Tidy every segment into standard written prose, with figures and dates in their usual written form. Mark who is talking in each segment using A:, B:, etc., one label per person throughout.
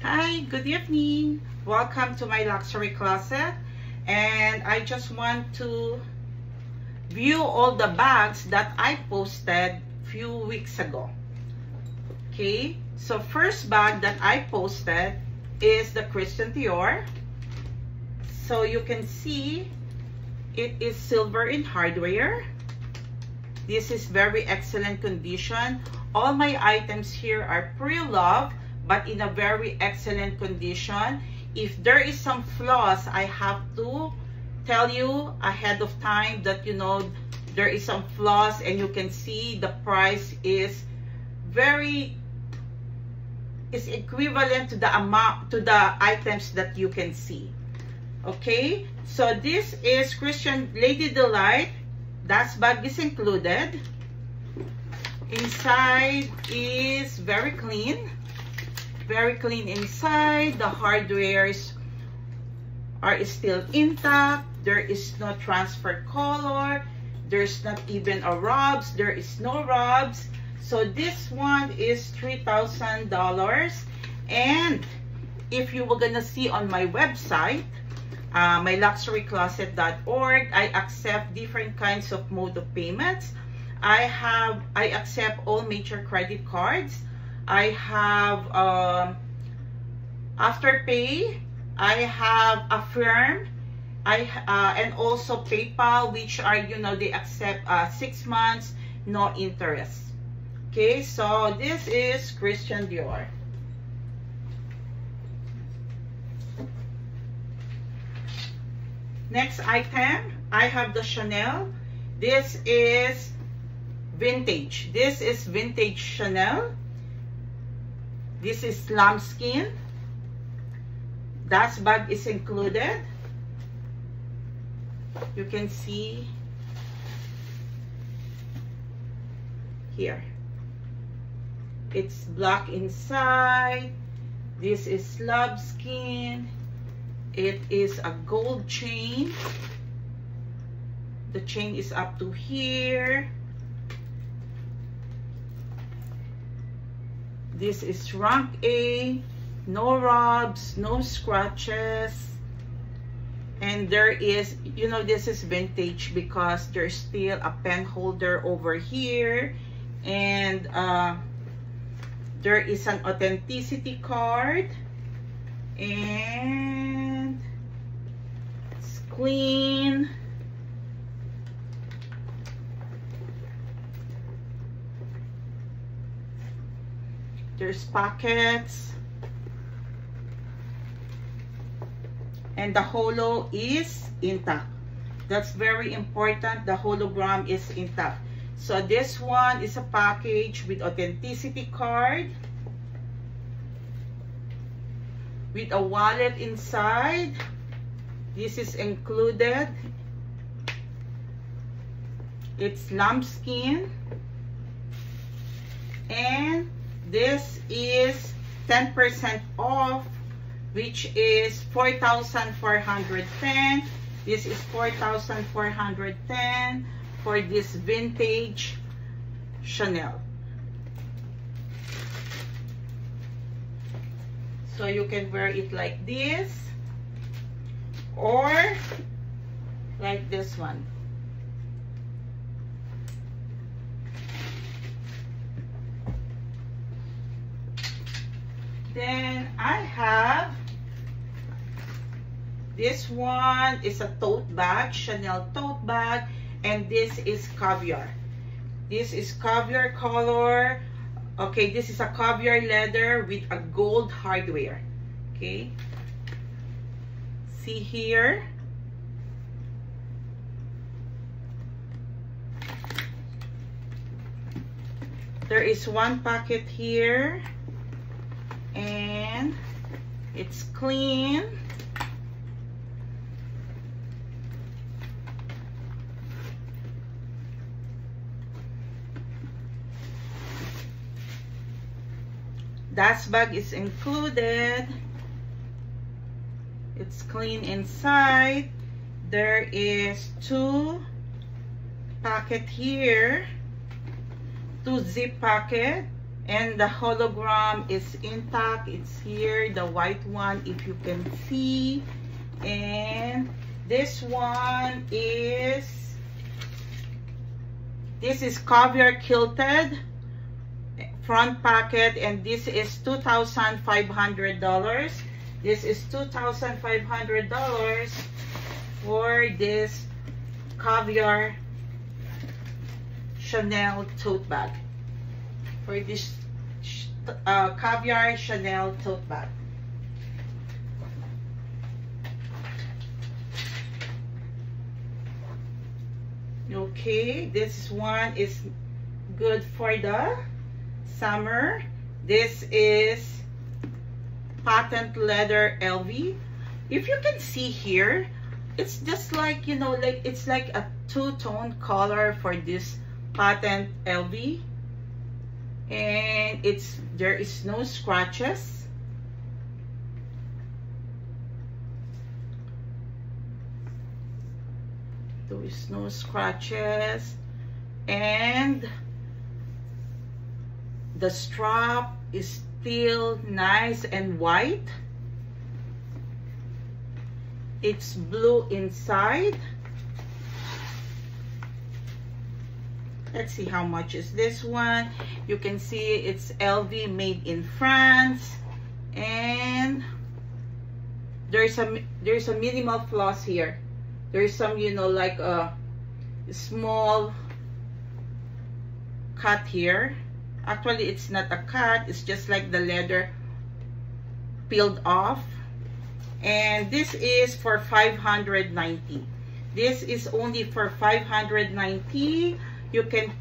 A: Hi, good evening. Welcome to my luxury closet. And I just want to view all the bags that I posted few weeks ago. Okay, so first bag that I posted is the Christian Dior. So you can see it is silver in hardware. This is very excellent condition. All my items here are pre-loved, but in a very excellent condition. If there is some flaws, I have to tell you ahead of time that there is some flaws, and you can see the price is equivalent to the amount, to the items that you can see. Okay, so this is Christian Lady Delight. Dust bag is included. Inside is very clean inside. The hardwares are still intact. There is no transfer color. There's not even a rubs. There is no rubs. So this one is $3,000. And if you were gonna see on my website, myluxurycloset.org, I accept different kinds of mode of payments. I accept all major credit cards. I have Afterpay. I have Affirm. And also PayPal, which are they accept 6 months, no interest. Okay, so this is Christian Dior. Next item, I have the Chanel. This is vintage. This is vintage Chanel. This is lambskin. Dust bag is included. You can see here. It's black inside. This is lambskin. It is a gold chain. The chain is up to here. This is rank A. No rubs, no scratches. And there is, this is vintage because there's still a pen holder over here. And there is an authenticity card. And it's clean. There's pockets. And the holo is intact. That's very important. The hologram is intact. So this one is a package with authenticity card, with a wallet inside. This is included. It's lambskin. And this is 10% off, which is $4,410. This is $4,410 for this vintage Chanel. So you can wear it like this or like this one. Then I have this one is a tote bag, Chanel tote bag, and this is caviar. This is caviar color. Okay, this is a caviar leather with a gold hardware. Okay, see here. There is one pocket here, and it's clean. Dust bag is included. It's clean inside. There is 2 pocket here, 2 zip pocket, And the hologram is intact. It's here, the white one, if you can see. And this one is, this is caviar kilted front pocket, and this is $2,500. This is $2,500 for this caviar Chanel tote bag. For this caviar Chanel tote bag. Okay, this one is good for the summer. This is patent leather LV. If you can see here, it's just like, you know, like it's like a two-tone color for this patent LV, and there is no scratches. There is no scratches, and the strap is still nice and white. It's blue inside. Let's see how much is this one. You can see it's LV, made in France, and there's a minimal floss here. There's some, you know, like a small cut here. Actually, it's not a cut. It's just like the leather peeled off. And this is for $590. This is only for $590. You can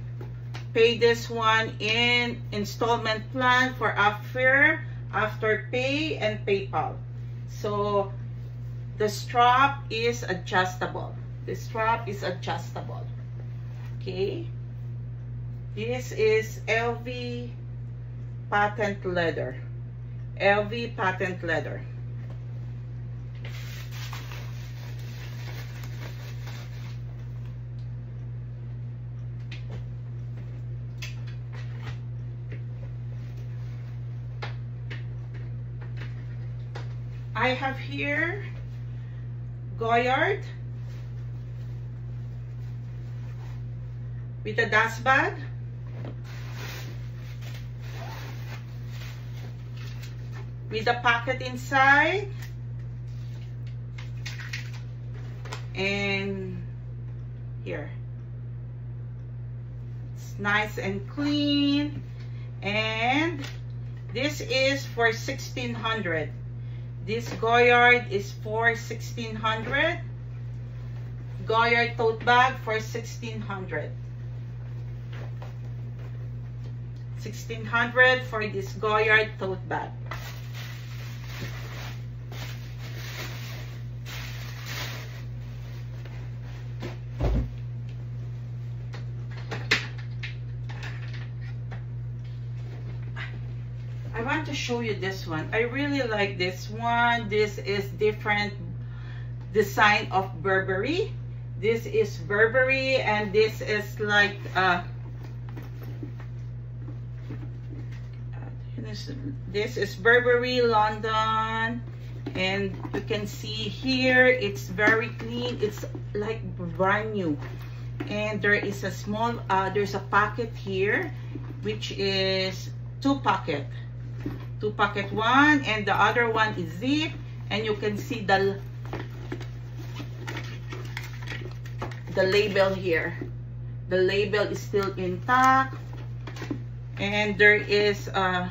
A: pay this one in installment plan for Afterpay and PayPal. So the strap is adjustable. The strap is adjustable. Okay. This is LV patent leather. LV patent leather. I have here Goyard with a dust bag. With a pocket inside. And here. It's nice and clean. And this is for $1,600. This Goyard is for $1,600. Goyard tote bag for $1,600. $1,600 for this Goyard tote bag. I want to show you this one. I really like this one. This is different design of Burberry. This is Burberry, and this is like this is Burberry London, and you can see here it's very clean. It's like brand new, and there is a small there's a pocket here, which is two pocket one, and the other one is zip, and you can see the label here. The label is still intact, and there is a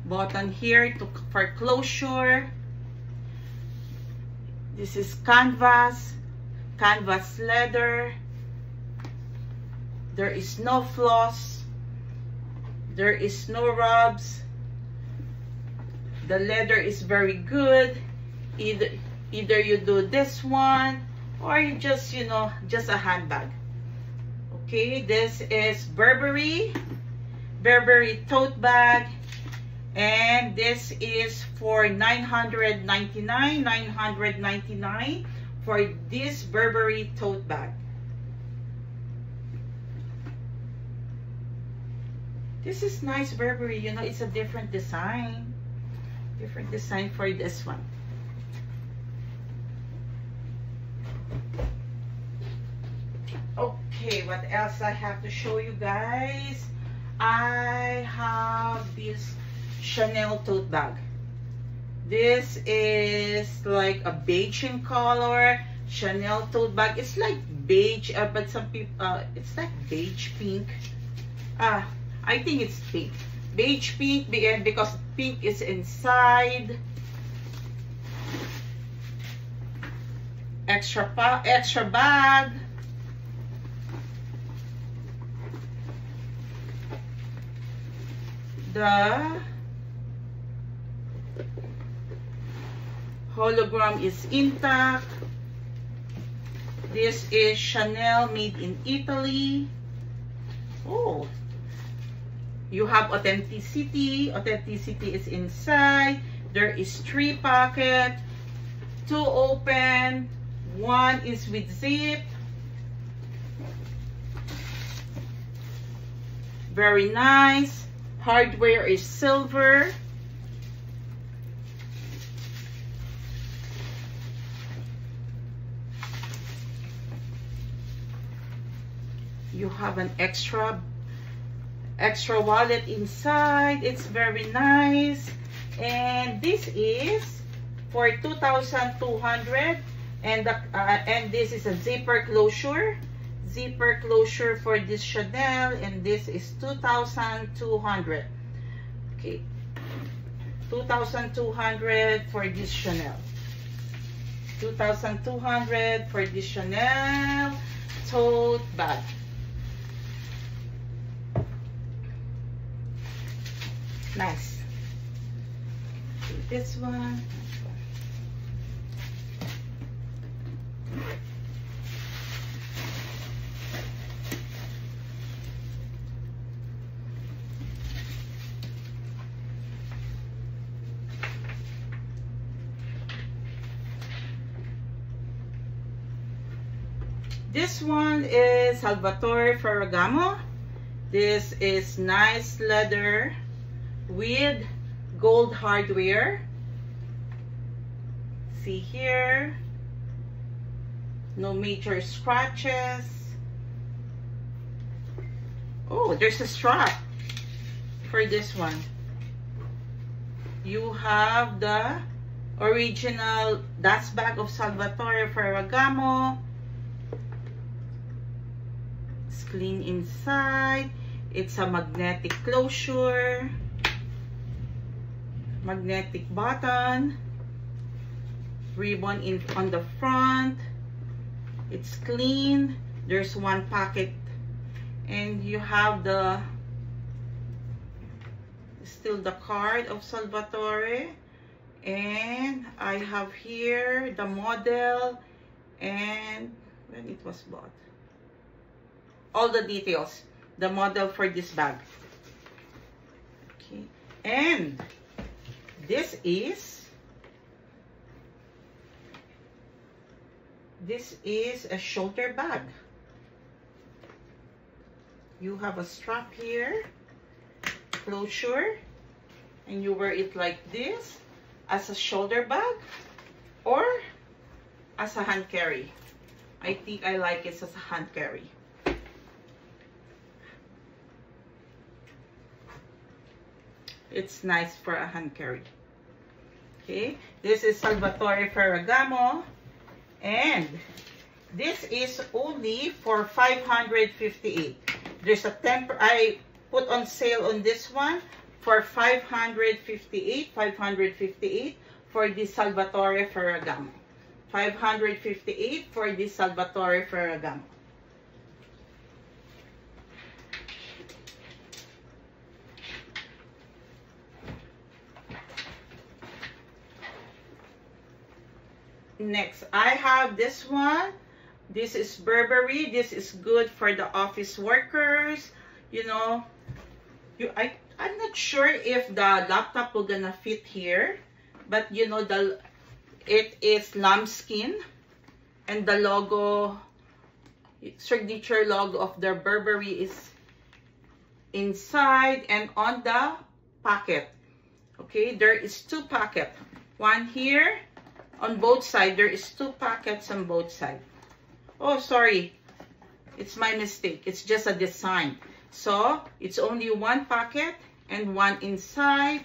A: button here for closure. This is canvas leather. There is no floss. There is no rubs. The leather is very good. Either you do this one, or you just, you know, just a handbag. Okay, this is Burberry tote bag, and this is for $999 for this Burberry tote bag. This is nice Burberry, you know, it's a different design. Different design for this one. Okay, what else I have to show you guys? I have this Chanel tote bag. This is like a beige in color. Chanel tote bag. It's like beige, but some people, it's like beige pink. I think it's pink. Beige pink, because pink is inside. Extra bag. The hologram is intact. This is Chanel made in Italy. Oh, you have authenticity. Authenticity is inside. There is 3 pockets, 2 open, 1 is with zip. Very nice. Hardware is silver. You have an extra wallet inside. It's very nice. And this is for 2,200, and this is a zipper closure. Zipper closure for this Chanel, and this is 2,200. Okay, 2,200 for this Chanel. 2,200 for this Chanel tote bag. Nice. This one. This one is Salvatore Ferragamo. This is nice leather with gold hardware. See here, no major scratches. Oh, there's a strap for this one. You have the original dust bag of Salvatore Ferragamo. It's clean inside. It's a magnetic closure. Magnetic button, ribbon on the front. It's clean. There's 1 pocket, and you have still the card of Salvatore, and I have here the model and when it was bought, all the details, the model for this bag. Okay, and this is a shoulder bag. You have a strap here, closure, and you wear it like this as a shoulder bag or as a hand carry. I think I like it as a hand carry. It's nice for a hand carry. Okay, this is Salvatore Ferragamo, and this is only for 558. There's a I put on sale on this one for 558 for this Salvatore Ferragamo. 558 for this Salvatore Ferragamo. Next, I have this one. This is Burberry. This is good for the office workers. You know, I'm not sure if the laptop will gonna fit here, but you know, it is lambskin, and the logo, signature logo of the Burberry is inside and on the pocket. Okay, there is 2 pockets. One here on both sides. There is 2 pockets on both sides. Oh, sorry. It's my mistake. It's just a design. So, it's only 1 pocket and 1 inside.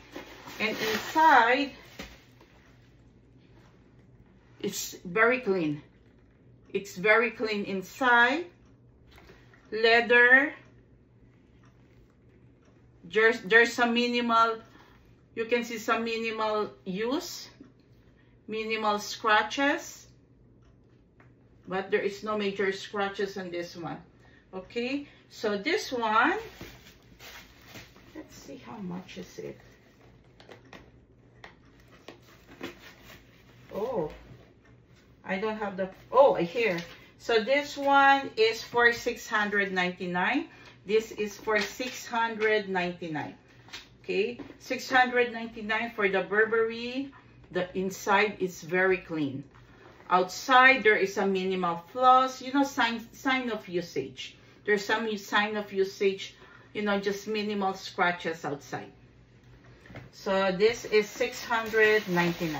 A: And inside, it's very clean. It's very clean inside. Leather. There's some minimal, you can see some minimal use, minimal scratches, but there is no major scratches on this one. Okay, so this one, let's see how much is it. Oh, I don't have the, oh, here. So this one is for $699. This is for $699. Okay, $699 for the Burberry. The inside is very clean. Outside there is a minimal flaws, you know, sign of usage. There's some sign of usage, you know, just minimal scratches outside. So this is $699.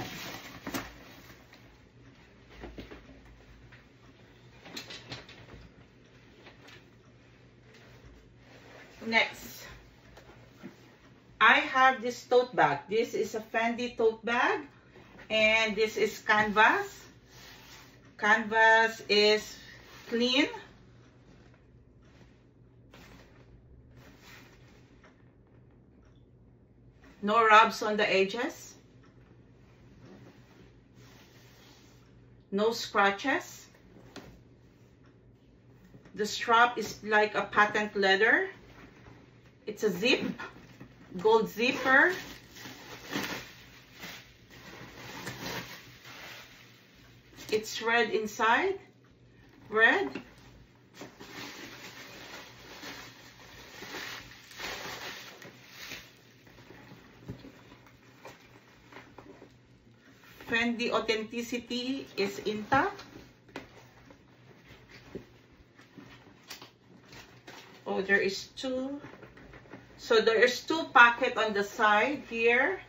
A: Next, I have this tote bag. This is a Fendi tote bag, and this is canvas. Canvas is clean. No rubs on the edges. No scratches. The strap is like a patent leather. It's a zip, gold zipper. It's red inside, red. Fendi authenticity is intact. Oh, there is 2. So there is 2 pockets on the side here,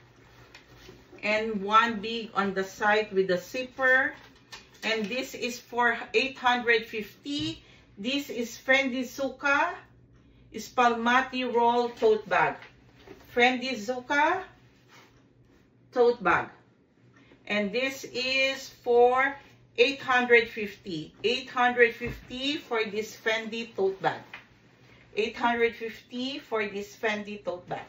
A: and 1 big on the side with the zipper. And this is for $850. This is Fendi Zucca Spalmati roll tote bag. Fendi Zucca tote bag. And this is for $850. $850 for this Fendi tote bag. $850 for this Fendi tote bag.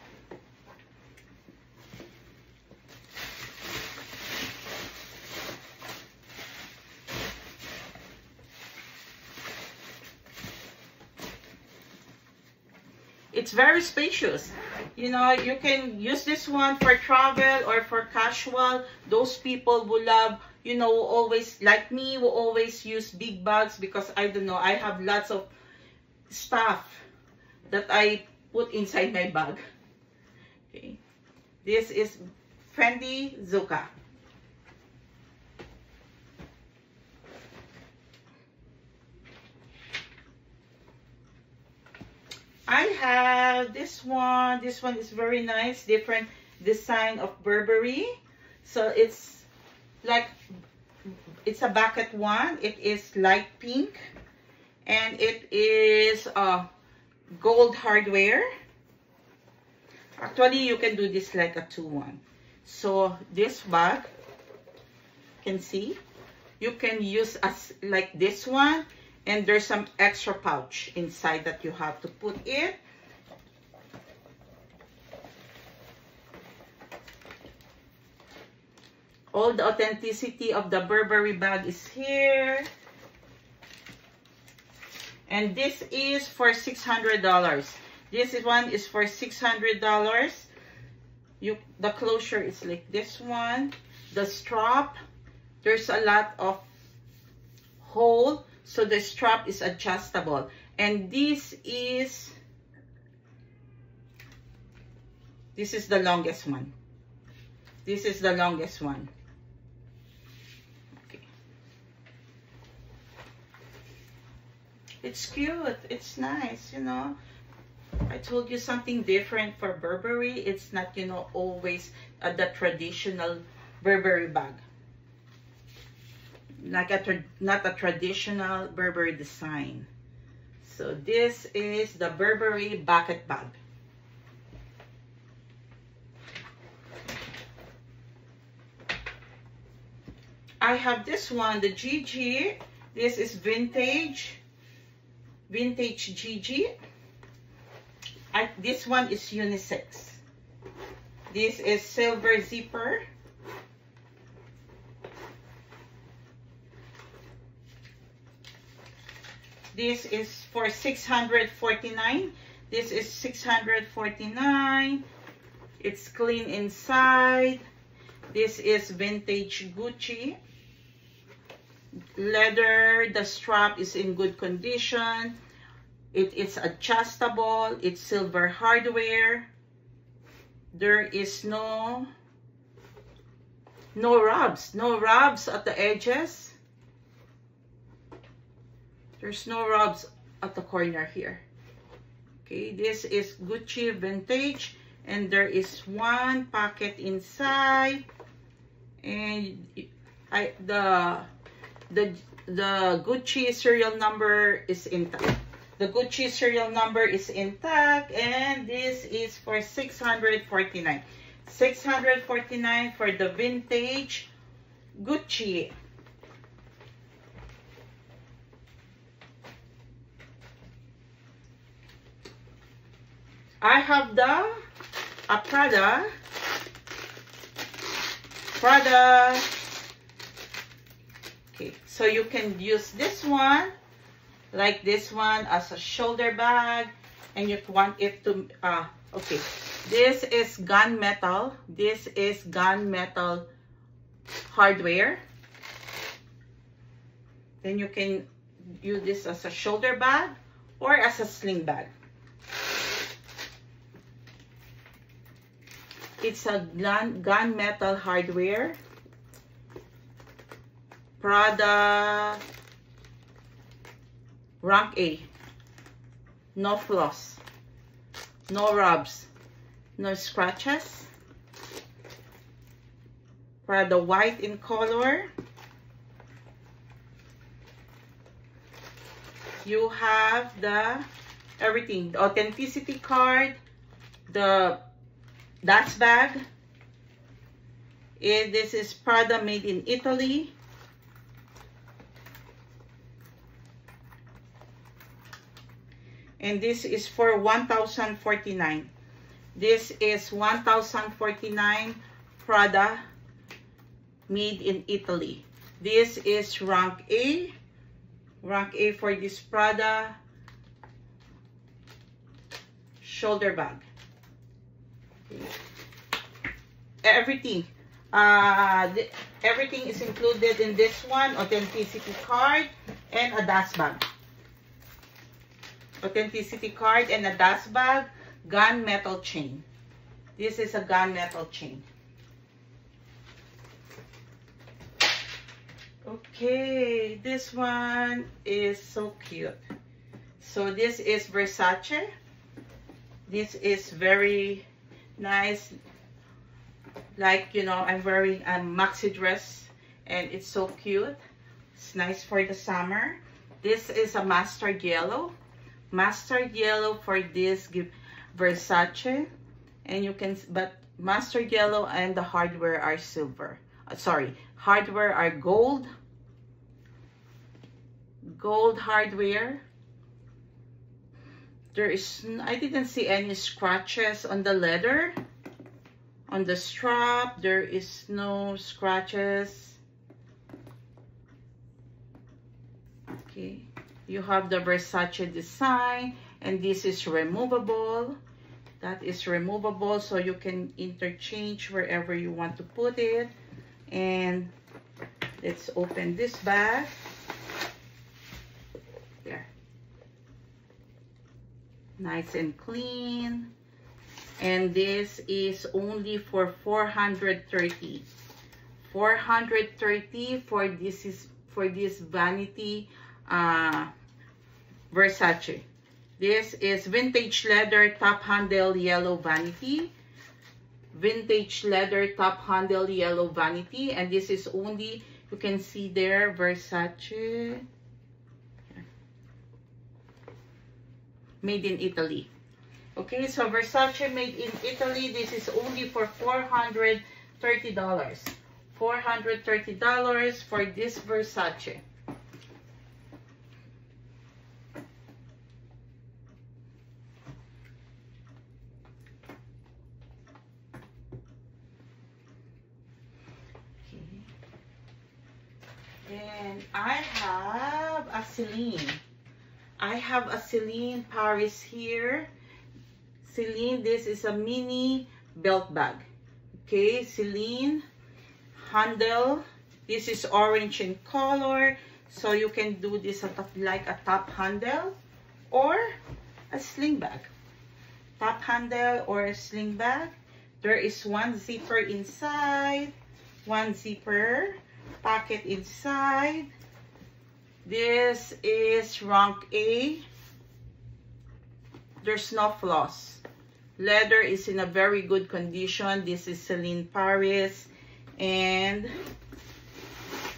A: It's very spacious. You know, you can use this one for travel or for casual. Those people who love, you know, always, like me, will always use big bags because, I don't know, I have lots of stuff that I put inside my bag. Okay. This is Fendi Zucca. I have this one. This one is very nice, different design of Burberry. So it's like, it's a bucket one. It is light pink, and it is gold hardware. Actually, you can do this like a 2-1. So this bag, you can see, you can use as like this one. And there's some extra pouch inside that you have to put it. All the authenticity of the Burberry bag is here. And this is for $600. This one is for $600. The closure is like this one. The strap, there's a lot of hole. So the strap is adjustable. And this is the longest one. This is the longest one. Okay. It's cute. It's nice, you know. I told you something different for Burberry. It's not, you know, always the traditional Burberry bag. Like not a traditional Burberry design. So this is the Burberry bucket bag. I have this one, the GG. This is vintage GG. This one is unisex. This is silver zipper. This is for $649. This is $649. It's clean inside. This is vintage Gucci. Leather, the strap is in good condition. It is adjustable. It's silver hardware. There is no rubs. No rubs at the edges. There's no rubs at the corner here. Okay, this is Gucci vintage, and there is one pocket inside, and the Gucci serial number is intact. The Gucci serial number is intact, and this is for $649. $649 for the vintage Gucci. I have the Prada. Okay, so you can use this one, like this one, as a shoulder bag, and you want it to, okay, this is gunmetal. This is gunmetal hardware. Then you can use this as a shoulder bag or as a sling bag. It's a gunmetal hardware. Prada rank A. No floss, no rubs, no scratches. Prada white in color. You have everything, the authenticity card, the dust bag. This is Prada made in Italy. And this is for $1,049. This is $1,049 Prada made in Italy. This is rank A. Rank A for this Prada shoulder bag. Everything everything is included in this one: authenticity card and a dust bag. Authenticity card and a dust bag. Gunmetal chain. This is a gunmetal chain. Okay, this one is so cute. So this is Versace. This is very nice. Like, you know, I'm wearing a maxi dress and it's so cute. It's nice for the summer. This is a mustard yellow. Mustard yellow for this Versace. And you can, but mustard yellow and the hardware are silver. Sorry, hardware are gold. Gold hardware. There is, I didn't see any scratches on the leather. On the strap, there is no scratches. Okay, you have the Versace design, and this is removable. That is removable, so you can interchange wherever you want to put it. And let's open this bag. There. Nice and clean. And this is only for $430. $430 for this vanity Versace. This is vintage leather top handle yellow vanity. Vintage leather top handle yellow vanity. And this is only, you can see there, Versace. Made in Italy. Okay, so Versace made in Italy. This is only for $430. $430 for this Versace. And I have a Celine. I have a Celine Paris here. Celine, this is a mini belt bag. Okay, Celine handle. This is orange in color. So you can do this like a top handle or a sling bag. Top handle or a sling bag. There is one zipper inside. One zipper. Pocket inside. This is rank A. There's no flaws. Leather is in a very good condition. This is Celine Paris. And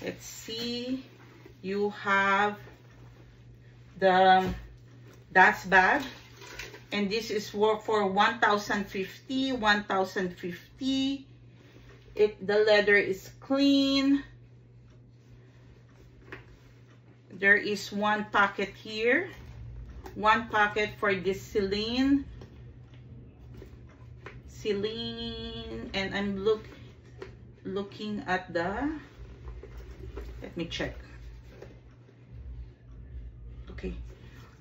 A: let's see. You have the dust bag. And this is for $1,050. $1,050. The leather is clean. There is one pocket here. One pocket for this Celine. Celine. And I'm looking at the, let me check. Okay.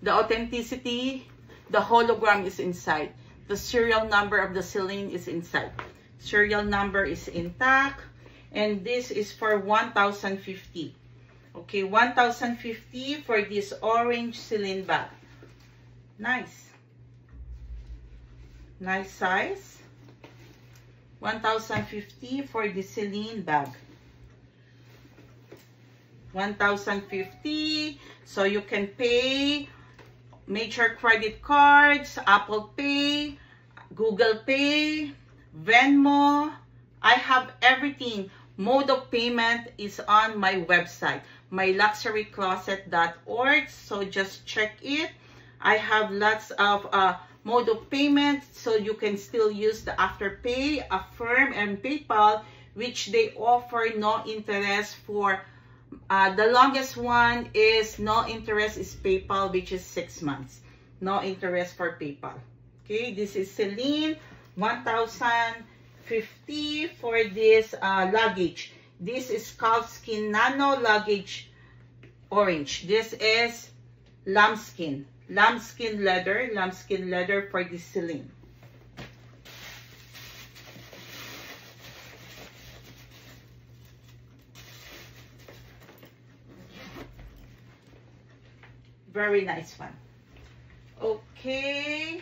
A: The authenticity, the hologram is inside. The serial number of the Celine is inside. Serial number is intact. And this is for $1,050. Okay, $1,050 for this orange Celine bag. Nice. Nice size. $1,050 for the Celine bag. $1,050. So you can pay major credit cards, Apple Pay, Google Pay, Venmo. I have everything. Mode of payment is on my website, myluxurycloset.org. So just check it. I have lots of mode of payment, so you can still use the Afterpay, Affirm, and PayPal, which they offer no interest for. The longest one is no interest is PayPal, which is 6 months. No interest for PayPal. Okay, this is Celine, $1,050 for this luggage. This is Calfskin Nano luggage orange. This is lambskin. Lambskin leather for this Celine. Very nice one. Okay.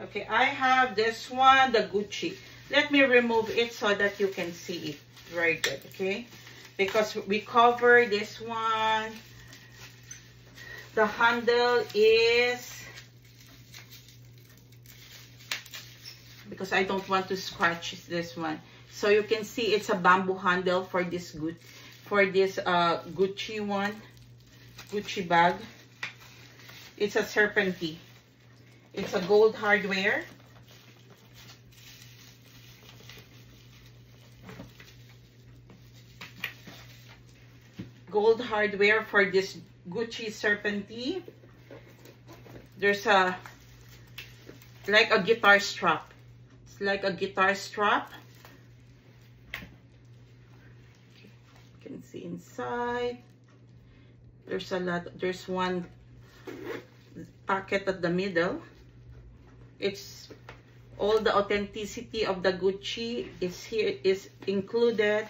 A: Okay, I have this one, the Gucci. Let me remove it so that you can see it very good, okay? Because we cover this one. The handle is, because I don't want to scratch this one. So you can see it's a bamboo handle for this Gucci one, Gucci bag. It's a serpentine. It's a gold hardware. Gold hardware for this Gucci serpentine. There's like a guitar strap. It's like a guitar strap. You can see inside. There's one pocket at the middle. It's all the authenticity of the Gucci is included.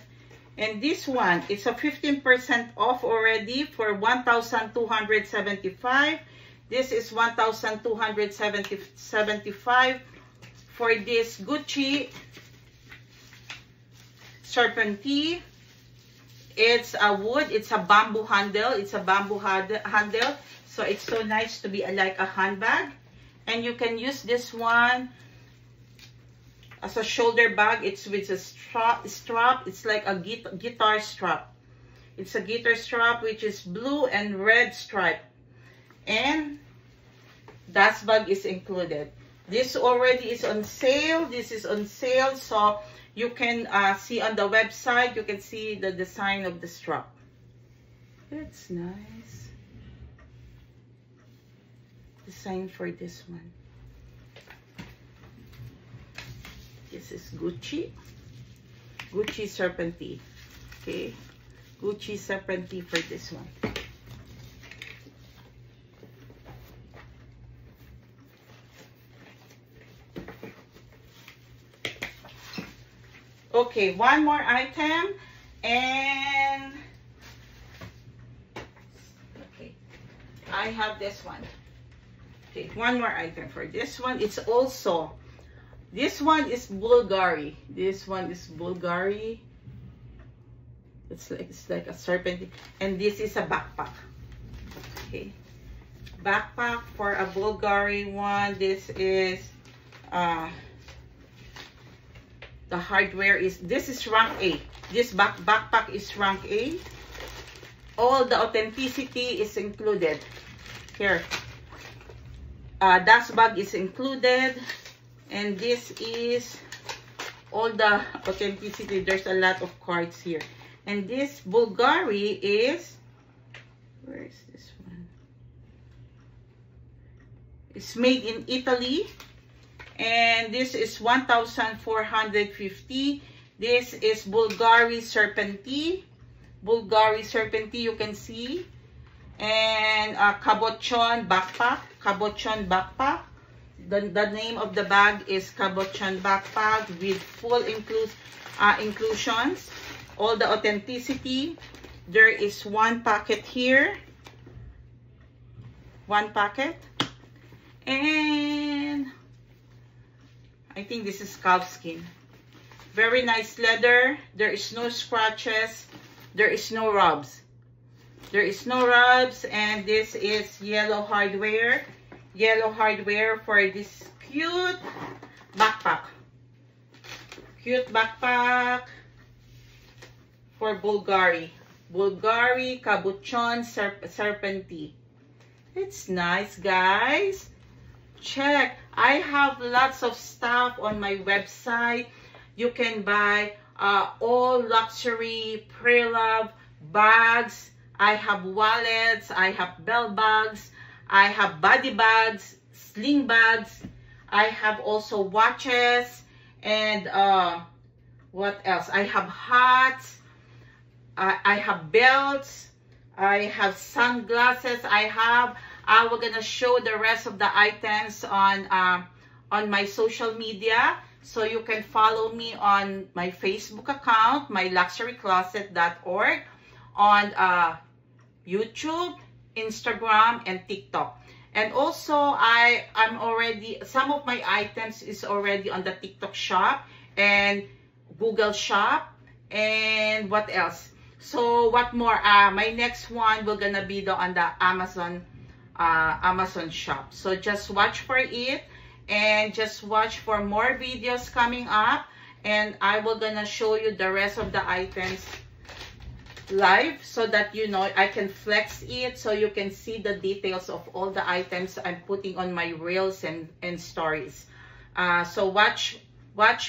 A: And this one, it's a 15% off already for $1,275. This is $1,275 for this Gucci serpentine. It's a wood, it's a bamboo handle, handle. So it's so nice to be like a handbag. And you can use this one as a shoulder bag. It's with a strap. It's like a guitar strap. It's a guitar strap which is blue and red stripe. And dust bag is included. This already is on sale. This is on sale. So you can see on the website, you can see the design of the strap. It's nice. Design for this one. This is Gucci. Gucci Serpentine. Okay. Gucci Serpentine for this one. Okay, one more item, and okay, I have this one. Okay, one more item for this one. It's also, this one is Bulgari. This one is Bulgari. It's like a serpentine, and this is a backpack. Okay, backpack for a Bulgari one. This is the hardware is, this is rank A. This backpack is rank A. All the authenticity is included. Here, dust bag is included. And this is all the authenticity. There's a lot of cards here. And this Bulgari is, where is this one? It's made in Italy. And this is 1,450. This is Bulgari Serpentine. Bulgari Serpentine, you can see. And Cabochon backpack. Cabochon backpack. The name of the bag is Cabochon backpack with full inclusions. All the authenticity. There is one packet here. One packet. And I think this is calf skin. Very nice leather. There is no scratches. There is no rubs. There is no rubs. And this is yellow hardware. Yellow hardware for this cute backpack. Cute backpack for Bulgari. Bulgari Cabochon Serpentine. It's nice, guys. Check. I have lots of stuff on my website. You can buy all luxury pre-love bags. I have wallets. I have belt bags. I have body bags, sling bags. I have also watches. And what else? I have hats. I have belts. I have sunglasses. We're gonna show the rest of the items on my social media, so you can follow me on my Facebook account, myluxurycloset.org, on YouTube, Instagram, and TikTok. And also, I'm already, some of my items is already on the TikTok shop and Google shop, and what else? So what more? My next one will gonna be on the Amazon shop. So just watch for it, and just watch for more videos coming up, and I will gonna show you the rest of the items live, so that you know I can flex it, so you can see the details of all the items I'm putting on my reels and stories. So watch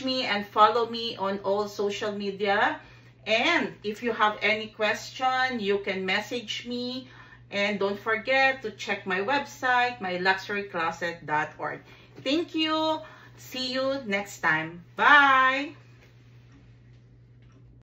A: me and follow me on all social media. And if you have any question, you can message me. And don't forget to check my website, myluxurycloset.org. Thank you. See you next time. Bye.